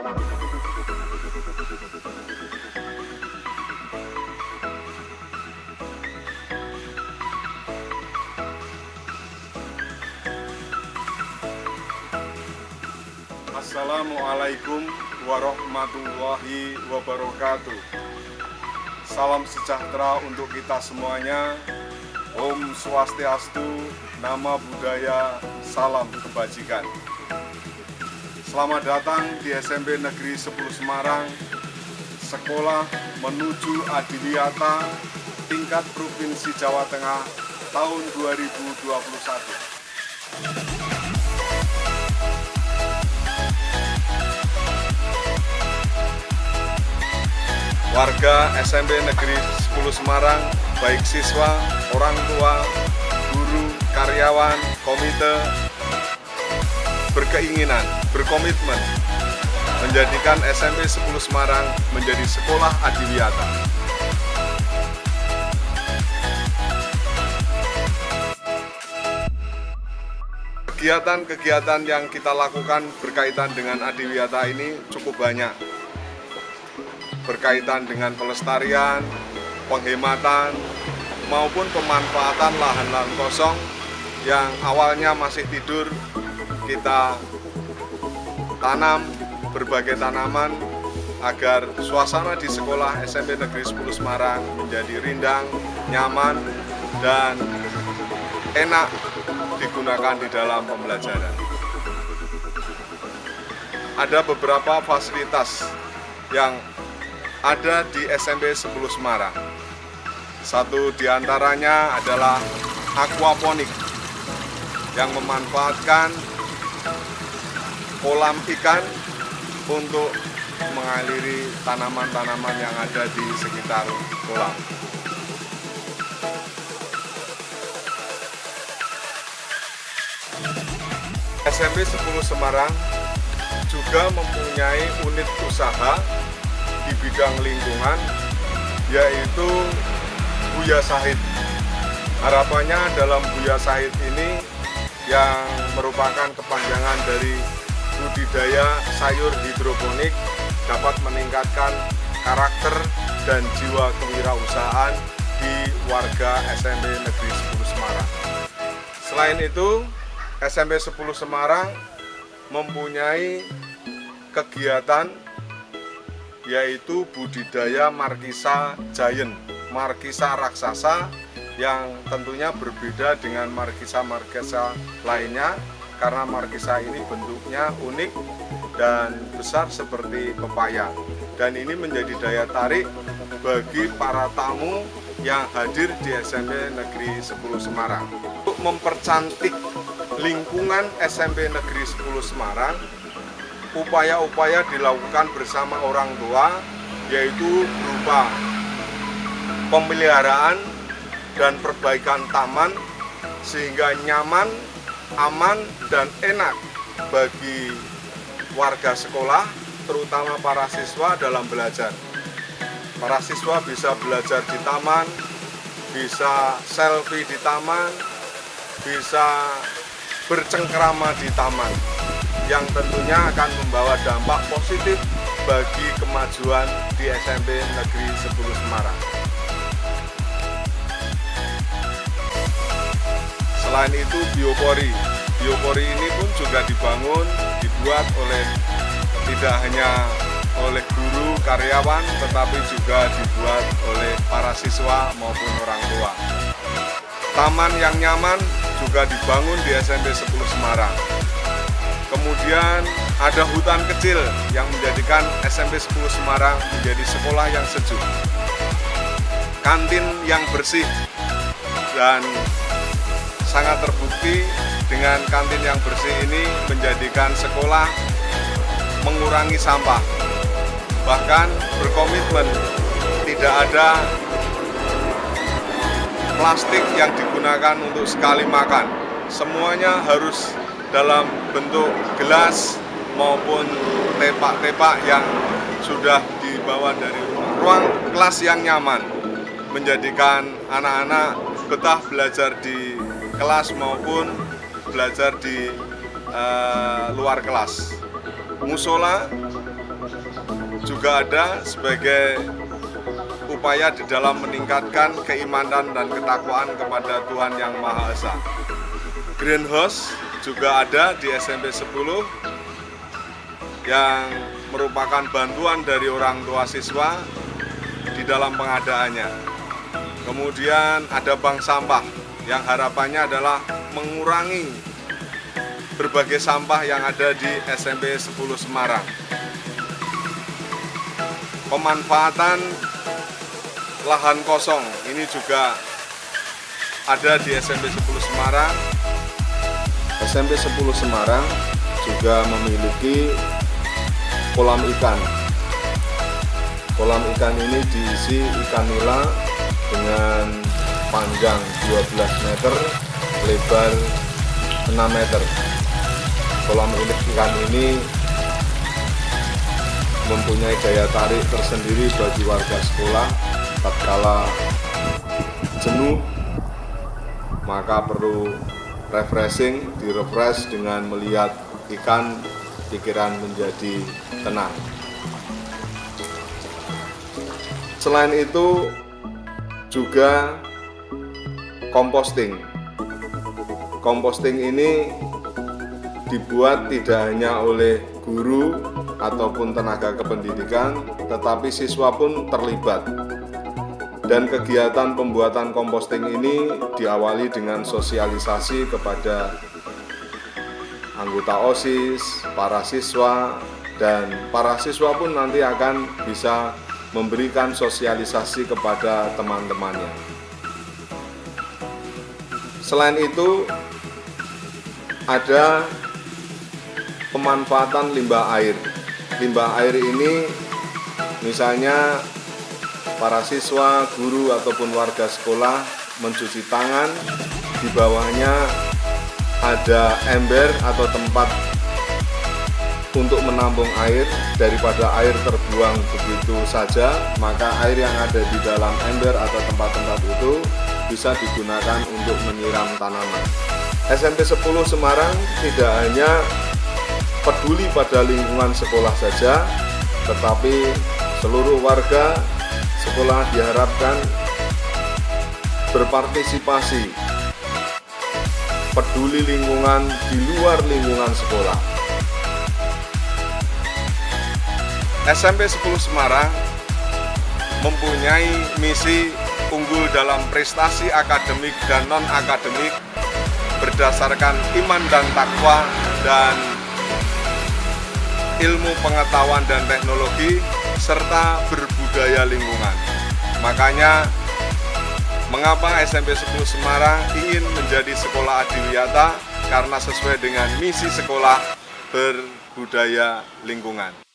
Assalamualaikum warahmatullahi wabarakatuh. Salam sejahtera untuk kita semuanya. Om Swastiastu, Namo Buddhaya, salam kebajikan. Selamat datang di SMP Negeri 10 Semarang, Sekolah Menuju Adiwiyata tingkat Provinsi Jawa Tengah tahun 2021. Warga SMP Negeri 10 Semarang, baik siswa, orang tua, guru, karyawan, komite, berkeinginan, berkomitmen menjadikan SMP 10 Semarang menjadi sekolah adiwiyata. Kegiatan-kegiatan yang kita lakukan berkaitan dengan adiwiyata ini cukup banyak. Berkaitan dengan pelestarian, penghematan, maupun pemanfaatan lahan-lahan kosong yang awalnya masih tidur, kita tanam berbagai tanaman agar suasana di sekolah SMP Negeri 10 Semarang menjadi rindang, nyaman, dan enak digunakan di dalam pembelajaran. Ada beberapa fasilitas yang ada di SMP 10 Semarang. Satu diantaranya adalah aquaponik yang memanfaatkan kolam ikan untuk mengaliri tanaman-tanaman yang ada di sekitar kolam. SMP 10 Semarang juga mempunyai unit usaha di bidang lingkungan, yaitu Buya Sahid. Harapannya dalam Buya Sahid ini yang merupakan kepanjangan dari budidaya sayur hidroponik dapat meningkatkan karakter dan jiwa kewirausahaan di warga SMP Negeri 10 Semarang. Selain itu, SMP 10 Semarang mempunyai kegiatan yaitu budidaya markisa giant, markisa raksasa, yang tentunya berbeda dengan markisa-markisa lainnya karena markisa ini bentuknya unik dan besar seperti pepaya, dan ini menjadi daya tarik bagi para tamu yang hadir di SMP Negeri 10 Semarang. Untuk mempercantik lingkungan SMP Negeri 10 Semarang, upaya-upaya dilakukan bersama orang tua, yaitu berupa pemeliharaan dan perbaikan taman sehingga nyaman, aman, dan enak bagi warga sekolah, terutama para siswa dalam belajar. Para siswa bisa belajar di taman, bisa selfie di taman, bisa bercengkrama di taman, yang tentunya akan membawa dampak positif bagi kemajuan di SMP Negeri 10 Semarang. Selain itu, biopori ini pun juga dibuat oleh tidak hanya oleh guru, karyawan, tetapi juga dibuat oleh para siswa maupun orang tua. Taman yang nyaman juga dibangun di SMP 10 Semarang. Kemudian ada hutan kecil yang menjadikan SMP 10 Semarang menjadi sekolah yang sejuk. Kantin yang bersih, dan sangat terbukti dengan kantin yang bersih ini menjadikan sekolah mengurangi sampah. Bahkan berkomitmen tidak ada plastik yang digunakan untuk sekali makan. Semuanya harus dalam bentuk gelas maupun tepak-tepak yang sudah dibawa dari rumah. Ruang kelas yang nyaman menjadikan anak-anak betah belajar di kelas maupun belajar di luar kelas. Musola juga ada sebagai upaya di dalam meningkatkan keimanan dan ketakwaan kepada Tuhan Yang Maha Esa. Greenhouse juga ada di SMP 10 yang merupakan bantuan dari orang tua siswa di dalam pengadaannya. Kemudian ada bank sampah yang harapannya adalah mengurangi berbagai sampah yang ada di SMP 10 Semarang. Pemanfaatan lahan kosong ini juga ada di SMP 10 Semarang. SMP 10 Semarang juga memiliki kolam ikan. Kolam ikan ini diisi ikan nila dengan panjang 12 meter, lebar 6 meter. Kolam ikan ini mempunyai daya tarik tersendiri bagi warga sekolah. Tatkala jenuh, maka perlu refreshing, direfresh dengan melihat ikan, pikiran menjadi tenang. Selain itu juga composting. Composting ini dibuat tidak hanya oleh guru ataupun tenaga kependidikan, tetapi siswa pun terlibat. Dan kegiatan pembuatan composting ini diawali dengan sosialisasi kepada anggota OSIS, para siswa, dan para siswa pun nanti akan bisa memberikan sosialisasi kepada teman-temannya. Selain itu, ada pemanfaatan limbah air. Limbah air ini misalnya para siswa, guru, ataupun warga sekolah mencuci tangan, di bawahnya ada ember atau tempat untuk menampung air. Daripada air terbuang begitu saja, maka air yang ada di dalam ember atau tempat-tempat itu bisa digunakan untuk menyiram tanaman. SMP 10 Semarang tidak hanya peduli pada lingkungan sekolah saja, tetapi seluruh warga sekolah diharapkan berpartisipasi, peduli lingkungan di luar lingkungan sekolah. SMP 10 Semarang mempunyai misi unggul dalam prestasi akademik dan non-akademik berdasarkan iman dan takwa dan ilmu pengetahuan dan teknologi serta berbudaya lingkungan. Makanya mengapa SMP 10 Semarang ingin menjadi sekolah adiwiyata? Karena sesuai dengan misi sekolah berbudaya lingkungan.